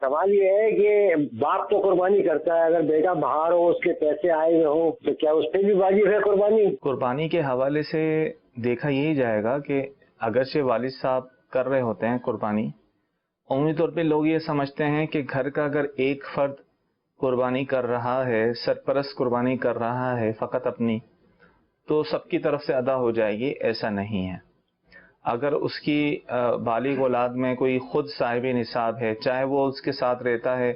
سوال یہ ہے کہ باپ تو قربانی کرتا ہے، اگر بیٹا باہر ہو، اس کے پیسے آئے ہوئے ہوں، تو کیا اس پہ بھی واجب ہے قربانی؟ قربانی کے حوالے سے دیکھا یہی جائے گا کہ اگرچہ والد صاحب کر رہے ہوتے ہیں قربانی، عمومی طور پہ لوگ یہ سمجھتے ہیں کہ گھر کا اگر ایک فرد قربانی کر رہا ہے، سرپرست قربانی کر رہا ہے فقط اپنی، تو سب کی طرف سے ادا ہو جائے گی. ایسا نہیں ہے. اگر اس کی بالغ اولاد میں کوئی خود صاحب نصاب ہے، چاہے وہ اس کے ساتھ رہتا ہے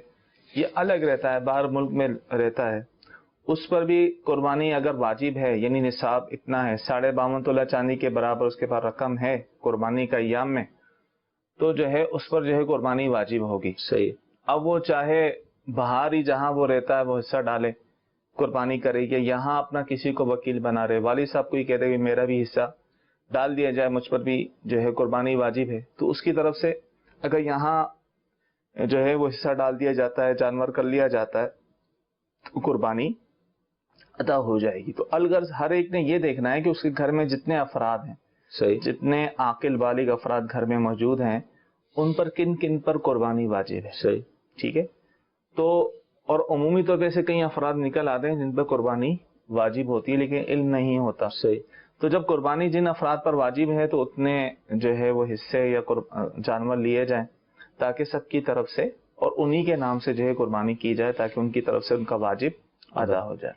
یا الگ رہتا ہے، باہر ملک میں رہتا ہے، اس پر بھی قربانی اگر واجب ہے، یعنی نصاب اتنا ہے، 52.5 تولہ چاندی کے برابر اس کے پاس رقم ہے قربانی کا ایام میں، تو جو ہے اس پر جو ہے قربانی واجب ہوگی. صحیح. اب وہ چاہے باہر ہی جہاں وہ رہتا ہے وہ حصہ ڈالے قربانی کرے گی، یہاں اپنا کسی کو وکیل بنا رہے، والد صاحب کو ہی کہتے کہ میرا بھی حصہ ڈال دیا جائے، مجھ پر بھی جو ہے قربانی واجب ہے، تو اس کی طرف سے اگر یہاں جو ہے وہ حصہ ڈال دیا جاتا ہے، جانور کر لیا جاتا ہے، تو قربانی ادا ہو جائے گی. تو الغرض ہر ایک نے یہ دیکھنا ہے کہ اس کے گھر میں جتنے افراد ہیں، صحیح. جتنے عاقل بالغ افراد گھر میں موجود ہیں، ان پر کن کن پر قربانی واجب ہے. صحیح. ٹھیک ہے. تو اور عمومی طور پہ سے کئی افراد نکل آتے ہیں جن پر قربانی واجب ہوتی ہے لیکن علم نہیں ہوتا. صحیح. تو جب قربانی جن افراد پر واجب ہے تو اتنے جو ہے وہ حصے یا جانور لیے جائیں تاکہ سب کی طرف سے اور انہی کے نام سے جو ہے قربانی کی جائے، تاکہ ان کی طرف سے ان کا واجب ادا ہو جائے.